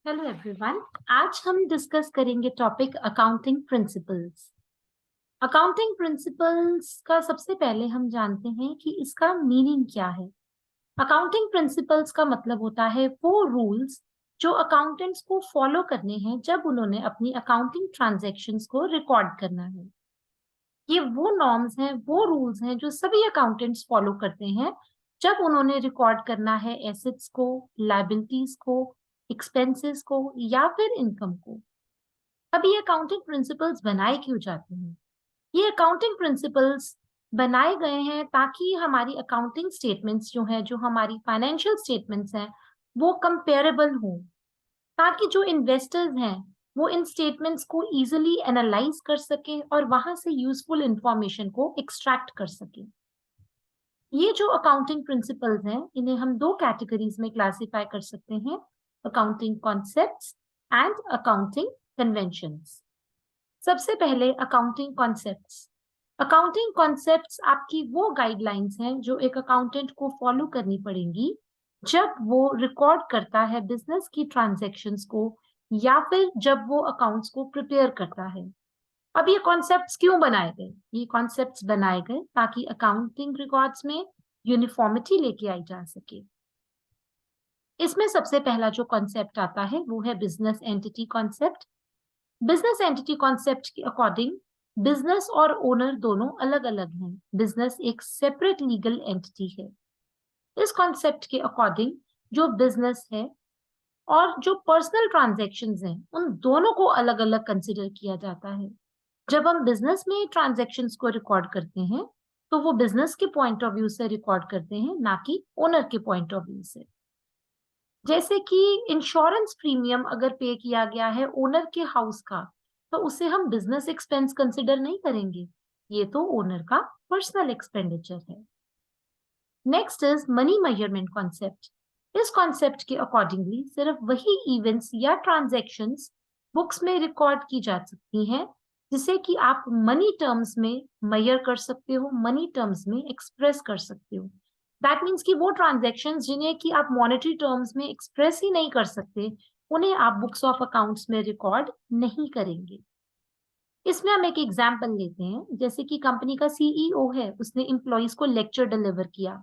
Hello everyone. आज हम discuss करेंगे topic accounting principles. Accounting principles का सबसे पहले हम जानते हैं कि इसका मीनिंग क्या है। अकाउंटिंग प्रिंसिपल्स का मतलब होता है वो रूल्स जो अकाउंटेंट्स को फॉलो करने हैं जब उन्होंने अपनी अकाउंटिंग ट्रांजैक्शंस को रिकॉर्ड करना है। ये वो नॉर्म्स हैं, वो रूल्स हैं जो सभी अकाउंटेंट्स फॉलो करते हैं जब उन्होंने रिकॉर्ड करना है एसेट्स को, लायबिलिटीज को, एक्सपेंसेस को या फिर इनकम को। अब ये अकाउंटिंग प्रिंसिपल्स बनाए क्यों जाते हैं? ये अकाउंटिंग प्रिंसिपल्स बनाए गए हैं ताकि हमारी अकाउंटिंग स्टेटमेंट्स जो हैं, जो हमारी फाइनेंशियल स्टेटमेंट्स हैं, वो कंपेरेबल हों, ताकि जो इन्वेस्टर्स हैं वो इन स्टेटमेंट्स को इजीली एनालाइज कर सकें और वहां से यूजफुल इंफॉर्मेशन को एक्सट्रैक्ट कर सकें। ये जो अकाउंटिंग प्रिंसिपल्स हैं इन्हें हम दो कैटेगरीज में क्लासिफाई कर सकते हैं: accounting concepts and accounting conventions. सबसे पहले अकाउंटिंग कॉन्सेप्ट्स। अकाउंटिंग कॉन्सेप्ट्स आपकी वो गाइडलाइंस हैं जो एक अकाउंटेंट को फॉलो करनी पड़ेंगी जब वो रिकॉर्ड करता है बिजनेस की ट्रांजैक्शंस को या फिर जब वो अकाउंट्स को प्रिपेयर करता है। अब ये कॉन्सेप्ट्स क्यों बनाए गए? ये कॉन्सेप्ट्स बनाए गए ताकि अकाउंटिंग रिकॉर्ड्स में यूनिफॉर्मिटी लेके आई जा सके। इसमें सबसे पहला जो कॉन्सेप्ट आता है वो है business entity concept. Business entity concept के अकॉर्डिंग बिजनेस और ओनर दोनों अलग अलग हैं। बिजनेस एक सेपरेट लीगल एंटिटी है। इस कॉन्सेप्ट के अकॉर्डिंग जो बिजनेस है और जो पर्सनल ट्रांजैक्शंस हैं उन दोनों को अलग अलग कंसिडर किया जाता है। जब हम बिजनेस में ट्रांजैक्शंस को रिकॉर्ड करते हैं तो वो बिजनेस के पॉइंट ऑफ व्यू से रिकॉर्ड करते हैं, ना कि ओनर के पॉइंट ऑफ व्यू से। जैसे कि इंश्योरेंस प्रीमियम अगर पे किया गया है ओनर के हाउस का, तो उसे हम बिजनेस एक्सपेंस कंसिडर नहीं करेंगे, ये तो ओनर का पर्सनल एक्सपेंडिचर है। Next is money measurement concept. इस कॉन्सेप्ट के अकॉर्डिंगली सिर्फ वही इवेंट्स या ट्रांजैक्शंस बुक्स में रिकॉर्ड की जा सकती हैं जिसे कि आप मनी टर्म्स में मेजर कर सकते हो, मनी टर्म्स में एक्सप्रेस कर सकते हो। दैट मीन्स कि वो ट्रांजैक्शंस जिन्हें कि आप मॉनेटरी टर्म्स में एक्सप्रेस ही नहीं कर सकते, उन्हें आप बुक्स ऑफ अकाउंट्स में रिकॉर्ड नहीं करेंगे। इसमें हम एक एग्जाम्पल लेते हैं, जैसे कि कंपनी का सीईओ है, उसने एम्प्लॉइज को लेक्चर डिलीवर किया।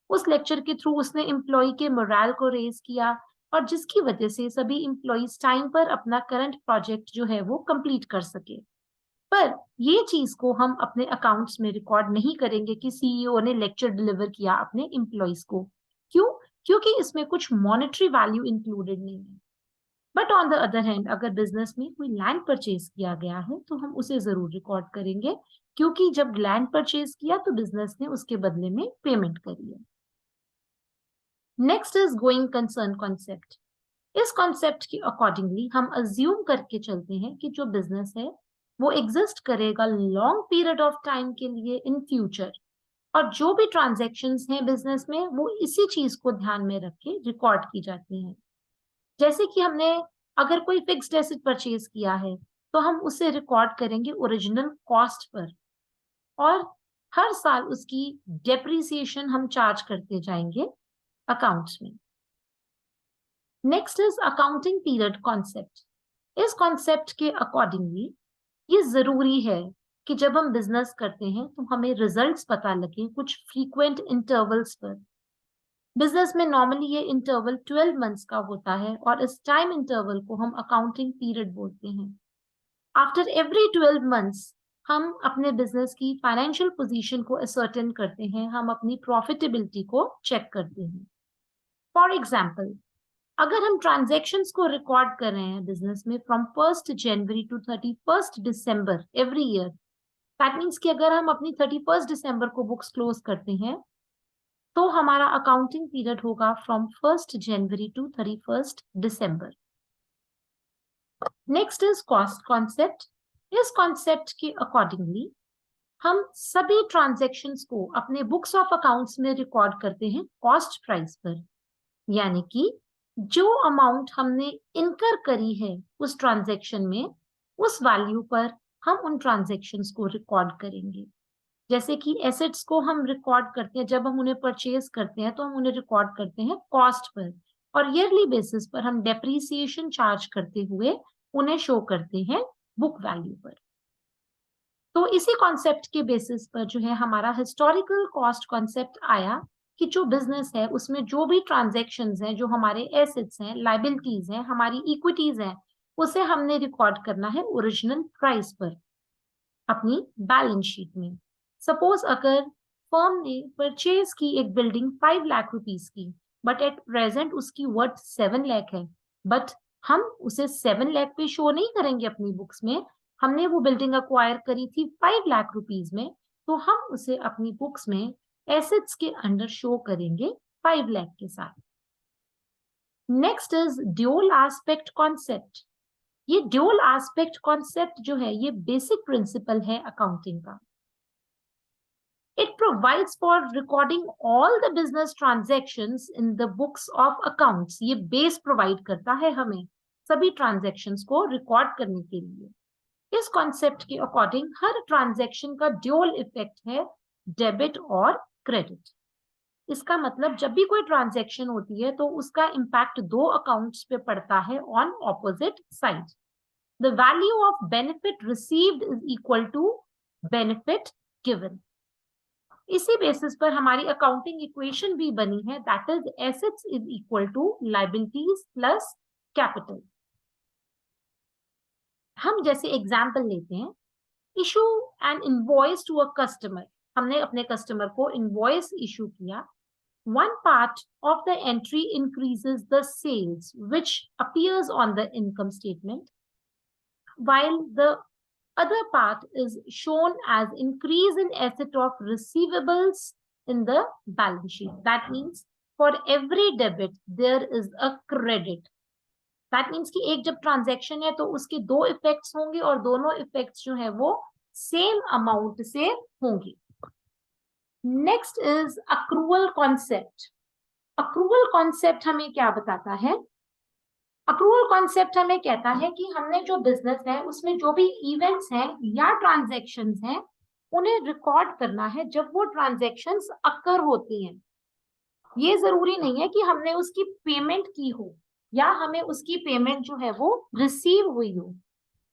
उस लेक्चर के थ्रू उसने एम्प्लॉय के मोरल को रेज किया और जिसकी वजह से सभी एम्प्लॉइज टाइम पर अपना करंट प्रोजेक्ट जो है वो कंप्लीट कर सके। पर ये चीज को हम अपने अकाउंट्स में रिकॉर्ड नहीं करेंगे कि सीईओ ने लेक्चर डिलीवर किया अपने एम्प्लॉइज को। क्यों? क्योंकि इसमें कुछ मॉनेटरी वैल्यू इंक्लूडेड नहीं है। But on the other hand अगर बिजनेस में कोई लैंड परचेज किया गया है तो हम उसे जरूर रिकॉर्ड करेंगे, क्योंकि जब लैंड परचेज किया तो बिजनेस ने उसके बदले में पेमेंट करी है। Next is going concern concept. इस कॉन्सेप्ट के अकॉर्डिंगली हम अज्यूम करके चलते हैं कि जो बिजनेस है वो एग्जिस्ट करेगा लॉन्ग पीरियड ऑफ टाइम के लिए इन फ्यूचर, और जो भी ट्रांजैक्शंस हैं बिजनेस में वो इसी चीज को ध्यान में रख के रिकॉर्ड की जाती हैं। जैसे कि हमने अगर कोई फिक्स्ड एसेट परचेज किया है तो हम उसे रिकॉर्ड करेंगे ओरिजिनल कॉस्ट पर, और हर साल उसकी डेप्रिसिएशन हम चार्ज करते जाएंगे अकाउंट्स में। Next is accounting period concept. इस कॉन्सेप्ट के अकॉर्डिंगली ये जरूरी है कि जब हम बिजनेस करते हैं तो हमें रिजल्ट्स पता लगे कुछ फ्रीक्वेंट इंटरवल्स पर। बिजनेस में नॉर्मली ये इंटरवल 12 मंथ्स का होता है और इस टाइम इंटरवल को हम अकाउंटिंग पीरियड बोलते हैं। आफ्टर एवरी 12 मंथ्स हम अपने बिजनेस की फाइनेंशियल पोजीशन को असर्टेन करते हैं, हम अपनी प्रॉफिटेबिलिटी को चेक करते हैं। फॉर एग्जाम्पल, अगर हम ट्रांजैक्शंस को रिकॉर्ड कर रहे हैं बिजनेस में from 1 January to 31 December every year, that means कि अगर हम अपनी 31 दिसंबर को बुक्स क्लोज करते हैं तो हमारा अकाउंटिंग पीरियड होगा from 1 January to 31 December. Next is cost concept. इस कॉन्सेप्ट के अकॉर्डिंगली हम सभी ट्रांजैक्शंस को अपने बुक्स ऑफ अकाउंट्स में रिकॉर्ड करते हैं कॉस्ट प्राइस पर, यानी कि जो अमाउंट हमने इनकर करी है उस ट्रांजैक्शन में, उस वैल्यू पर हम उन ट्रांजैक्शंस को रिकॉर्ड करेंगे। जैसे कि एसेट्स को हम रिकॉर्ड करते हैं, जब हम उन्हें परचेज करते हैं तो हम उन्हें रिकॉर्ड करते हैं कॉस्ट पर, और ईयरली बेसिस पर हम डेप्रीसिएशन चार्ज करते हुए उन्हें शो करते हैं बुक वैल्यू पर। तो इसी कॉन्सेप्ट के बेसिस पर जो है हमारा हिस्टोरिकल कॉस्ट कॉन्सेप्ट आया कि जो बिजनेस है उसमें जो भी ट्रांजैक्शंस हैं, जो हमारे एसेट्स हैं, लाइबिलिटीज हैं, हमारी इक्विटीज हैं, उसे हमने रिकॉर्ड करना है ओरिजिनल प्राइस पर अपनी बैलेंस शीट में। सपोज अगर फर्म ने परचेज की एक बिल्डिंग 5 लाख रुपीस की, बट एट प्रेजेंट उसकी वर्थ 7 लाख है, बट हम उसे 7 लाख पे शो नहीं करेंगे अपनी बुक्स में। हमने वो बिल्डिंग अक्वायर करी थी 5 लाख रुपीस में, तो हम उसे अपनी बुक्स में एसेट्स के अंडर शो करेंगे 5 लाख के साथ। Next is dual aspect concept. ये ड्यूल एस्पेक्ट कॉन्सेप्ट जो है ये बेसिक प्रिंसिपल है अकाउंटिंग का। It provides for recording all the business transactions in the books of accounts. ये बेस प्रोवाइड करता है हमें सभी ट्रांजैक्शंस को रिकॉर्ड करने के लिए। इस कॉन्सेप्ट के अकॉर्डिंग हर ट्रांजैक्शन का ड्यूल इफेक्ट है, डेबिट और क्रेडिट। इसका मतलब जब भी कोई ट्रांजैक्शन होती है तो उसका इम्पैक्ट दो अकाउंट्स पे पड़ता है on opposite side. The value of benefit received is equal to benefit given. इसी बेसिस पर हमारी अकाउंटिंग इक्वेशन भी बनी है, that is assets is equal to liabilities plus capital. हम जैसे एग्जांपल लेते हैं, issue an invoice to a customer. हमने अपने कस्टमर को इनवॉइस इशू किया। One part of the entry increases the sales, which appears on the income statement, while the other part is shown as increase in asset of receivables in the balance sheet. That means for every debit there is a credit. That means कि एक जब transaction है तो उसके दो effects होंगे और दोनों इफेक्ट्स जो है वो सेम अमाउंट से होंगे। Next is accrual concept. Accrual concept हमें क्या बताता है? अक्रूवल कॉन्सेप्ट हमें कहता है कि हमने जो बिजनेस है उसमें जो भी इवेंट्स हैं या ट्रांजैक्शंस हैं उन्हें रिकॉर्ड करना है जब वो ट्रांजैक्शंस अकर होती हैं। ये जरूरी नहीं है कि हमने उसकी पेमेंट की हो या हमें उसकी पेमेंट जो है वो रिसीव हुई हो।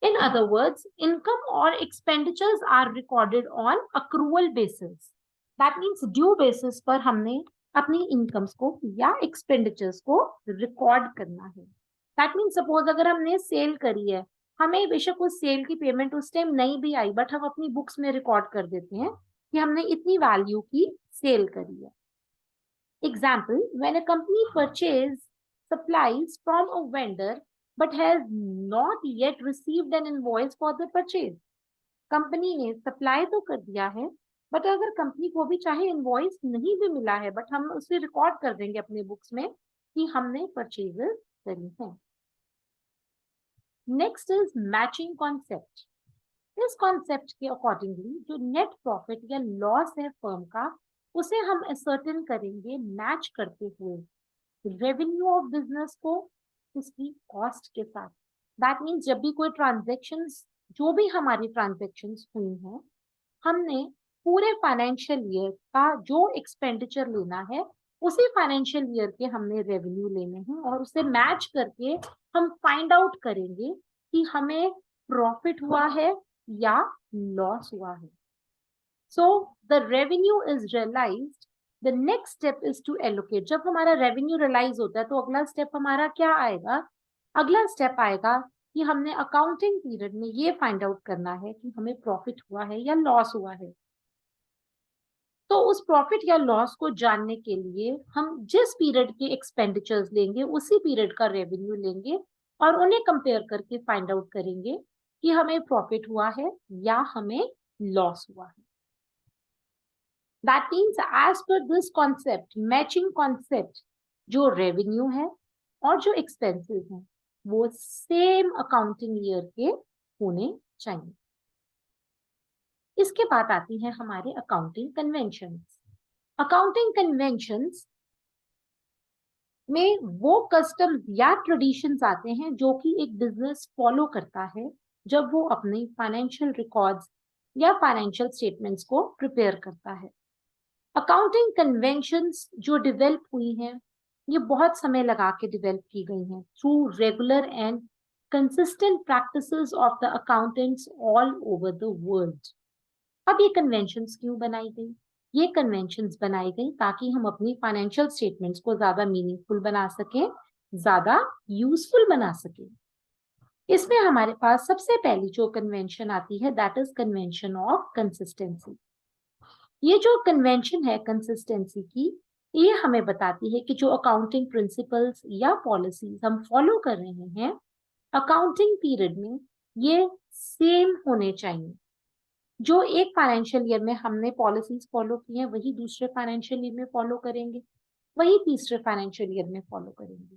इन अदर वर्ड्स, इनकम और expenditures are recorded on accrual basis. That means due basis पर हमने अपनी इनकम्स को या एक्सपेंडिचर्स को रिकॉर्ड करना है। दैट मीन्स सपोज अगर हमने सेल करी है, हमें बेशक उस सेल की पेमेंट उस टाइम नहीं भी आई, बट हम अपनी बुक्स में रिकॉर्ड कर देते हैं कि हमने इतनी वैल्यू की सेल करी है। Example, when a company purchase supplies from a vendor but has not yet received an invoice for the purchase. Company ने सप्लाई तो कर दिया है, बट अगर कंपनी को भी चाहे इनवॉइस नहीं भी मिला है, बट हम उसे रिकॉर्ड कर देंगे अपने बुक्स में कि हमने परचेजेस करी है। Next is matching concept. इस कॉन्सेप्ट के अकॉर्डिंगली जो नेट प्रॉफिट या लॉस है फर्म का, उसे हम असर्टेन करेंगे मैच करते हुए रेवेन्यू ऑफ बिजनेस को उसकी कॉस्ट के साथ। दैट मीन्स जब भी कोई ट्रांजैक्शंस, जो भी हमारी ट्रांजैक्शंस हुई हैं, हमने पूरे फाइनेंशियल ईयर का जो एक्सपेंडिचर लेना है उसी फाइनेंशियल ईयर के हमने रेवेन्यू लेने हैं और उसे मैच करके हम फाइंड आउट करेंगे कि हमें प्रॉफिट हुआ है या लॉस हुआ है। So the revenue is realised. The next step is to allocate. जब हमारा रेवेन्यू रियलाइज होता है तो अगला स्टेप हमारा क्या आएगा? अगला स्टेप आएगा कि हमने अकाउंटिंग पीरियड में ये फाइंड आउट करना है कि हमें प्रॉफिट हुआ है या लॉस हुआ है। तो उस प्रॉफिट या लॉस को जानने के लिए हम जिस पीरियड के एक्सपेंडिचर्स लेंगे उसी पीरियड का रेवेन्यू लेंगे और उन्हें कंपेयर करके फाइंड आउट करेंगे कि हमें प्रॉफिट हुआ है या हमें लॉस हुआ है। That means as per this concept, matching concept, जो रेवेन्यू है और जो एक्सपेंसेस हैं वो सेम अकाउंटिंग ईयर के होने चाहिए। इसके बाद आती है हमारे अकाउंटिंग कन्वेंशंस। अकाउंटिंग कन्वेंशंस में वो कस्टम्स या ट्रेडिशंस आते हैं जो कि एक बिजनेस फॉलो करता है जब वो अपने फाइनेंशियल रिकॉर्ड्स या फाइनेंशियल स्टेटमेंट्स को प्रिपेयर करता है। अकाउंटिंग कन्वेंशंस जो डेवलप हुई हैं ये बहुत समय लगा के डेवलप की गई हैं through regular and consistent practices of the accountants all over the world. अब ये कन्वेंशंस क्यों बनाई गई? ये कन्वेंशंस बनाई गई ताकि हम अपनी फाइनेंशियल स्टेटमेंट्स को ज्यादा मीनिंगफुल बना सकें, ज्यादा यूजफुल बना सकें। इसमें हमारे पास सबसे पहली जो कन्वेंशन आती है that is convention of consistency. ये जो कन्वेंशन है कंसिस्टेंसी की, ये हमें बताती है कि जो अकाउंटिंग प्रिंसिपल्स या पॉलिसीज हम फॉलो कर रहे हैं अकाउंटिंग पीरियड में, ये सेम होने चाहिए। जो एक फाइनेंशियल ईयर में हमने पॉलिसीज फॉलो की हैं वही दूसरे फाइनेंशियल ईयर में फॉलो करेंगे, वही तीसरे फाइनेंशियल ईयर में फॉलो करेंगे।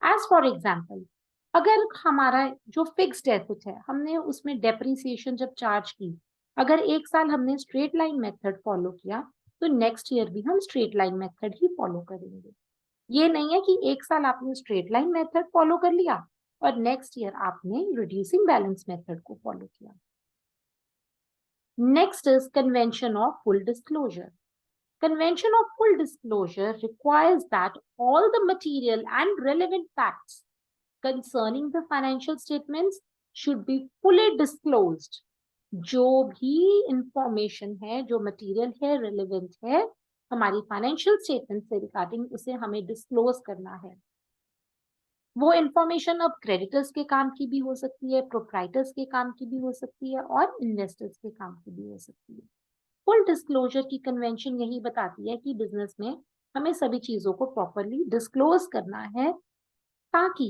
एज फॉर एग्जाम्पल, अगर हमारा जो फिक्स्ड एसेट है हमने उसमें डेप्रिसिएशन जब चार्ज की, अगर एक साल हमने स्ट्रेट लाइन मेथड फॉलो किया तो नेक्स्ट ईयर भी हम स्ट्रेट लाइन मेथड ही फॉलो करेंगे। ये नहीं है कि एक साल आपने स्ट्रेट लाइन मेथड फॉलो कर लिया और नेक्स्ट ईयर आपने रिड्यूसिंग बैलेंस मेथड को फॉलो किया। Next is convention of full disclosure. Convention of full disclosure requires that all the material and relevant facts concerning the financial statements should be fully disclosed. जो भी information है, जो material है, relevant है हमारी financial statement से regarding, उसे हमें डिस्क्लोज करना है। वो इंफॉर्मेशन अब क्रेडिटर्स के काम की भी हो सकती है, प्रोप्राइटर्स के काम की भी हो सकती है और इन्वेस्टर्स के काम की भी हो सकती है। फुल डिस्क्लोजर की कन्वेंशन यही बताती है कि बिजनेस में हमें सभी चीजों को प्रॉपरली डिस्क्लोज करना है ताकि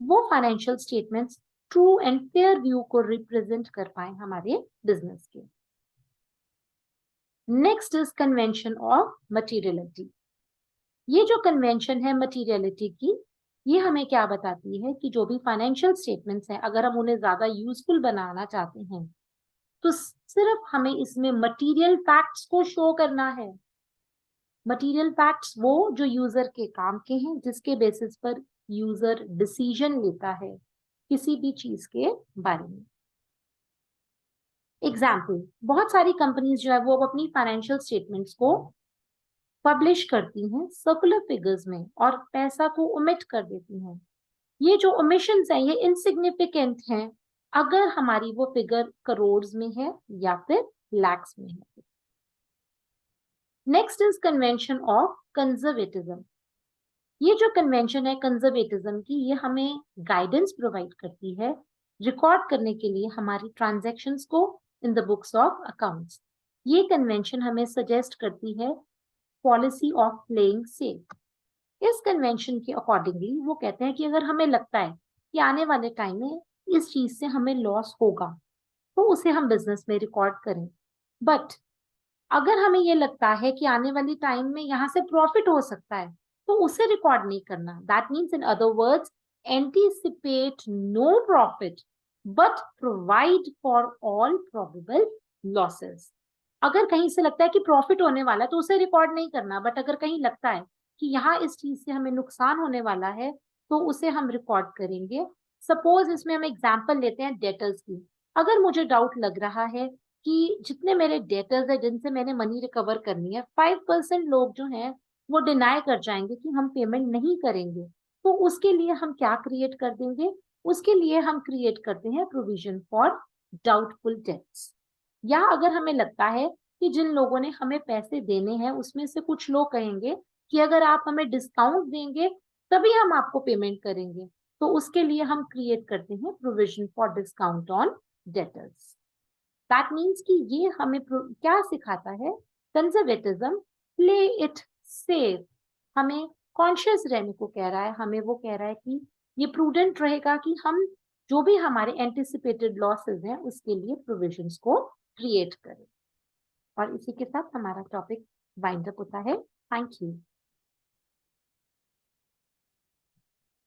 वो financial statements true and fair view को रिप्रेजेंट कर पाए हमारे बिजनेस के। Next is convention of materiality. ये जो कन्वेंशन है मटीरियलिटी की, ये हमें क्या बताती है कि जो भी फाइनेंशियल स्टेटमेंट्स हैं अगर हम उन्हें ज्यादा यूजफुल बनाना चाहते हैं तो सिर्फ हमें इसमें मटेरियल फैक्ट्स को शो करना है। मटेरियल फैक्ट्स वो जो यूजर के काम के हैं, जिसके बेसिस पर यूजर डिसीजन लेता है किसी भी चीज के बारे में। एग्जाम्पल, बहुत सारी कंपनीज जो है वो अब अपनी फाइनेंशियल स्टेटमेंट्स को पब्लिश करती हैं सर्कुलर फिगर्स में और पैसा को ओमिट कर देती हैं। ये जो ओमिशंस हैं ये इनसिग्निफिकेंट हैं अगर हमारी वो फिगर करोड़ में है या फिर लैक्स में है। Next is convention of conservatism. ये जो कन्वेंशन है कंजर्वेटिज्म की, ये हमें गाइडेंस प्रोवाइड करती है रिकॉर्ड करने के लिए हमारी ट्रांजैक्शंस को in the books of accounts. ये कन्वेंशन हमें सजेस्ट करती है पॉलिसी ऑफ प्लेइंग सेफ। इस कन्वेंशन के अकॉर्डिंगली वो कहते हैं कि अगर हमें लगता है कि आने वाले टाइम में इस चीज से हमें लॉस होगा तो उसे हम बिजनेस में रिकॉर्ड करें, बट अगर हमें ये लगता है कि आने वाली टाइम में यहाँ से प्रॉफिट हो सकता है तो उसे रिकॉर्ड नहीं करना। That means in other words, anticipate no profit but provide for all probable losses. अगर कहीं से लगता है कि प्रॉफिट होने वाला है तो उसे रिकॉर्ड नहीं करना, बट अगर कहीं लगता है कि यहाँ इस चीज से हमें नुकसान होने वाला है तो उसे हम रिकॉर्ड करेंगे। सपोज इसमें हम एग्जाम्पल लेते हैं डेटर्स की। अगर मुझे डाउट लग रहा है कि जितने मेरे डेटर्स है जिनसे मैंने मनी रिकवर करनी है 5% लोग जो हैं वो डिनाई कर जाएंगे कि हम पेमेंट नहीं करेंगे, तो उसके लिए हम क्या क्रिएट कर देंगे? उसके लिए हम क्रिएट करते हैं प्रोविजन फॉर डाउटफुल डेट्स। या अगर हमें लगता है कि जिन लोगों ने हमें पैसे देने हैं उसमें से कुछ लोग कहेंगे कि अगर आप हमें डिस्काउंट देंगे तभी हम आपको पेमेंट करेंगे, तो उसके लिए हम क्रिएट करते हैं provision for discount on debtors. That means कि ये हमें क्या सिखाता है? कंजर्वेटिज्म, प्ले इट सेफ, हमें कॉन्शियस रहने को कह रहा है। हमें वो कह रहा है कि ये प्रूडेंट रहेगा कि हम जो भी हमारे एंटिसिपेटेड लॉसेस हैं उसके लिए प्रोविजंस को क्रिएट करें। और इसी के साथ हमारा टॉपिक वाइंड अप होता है। Thank you.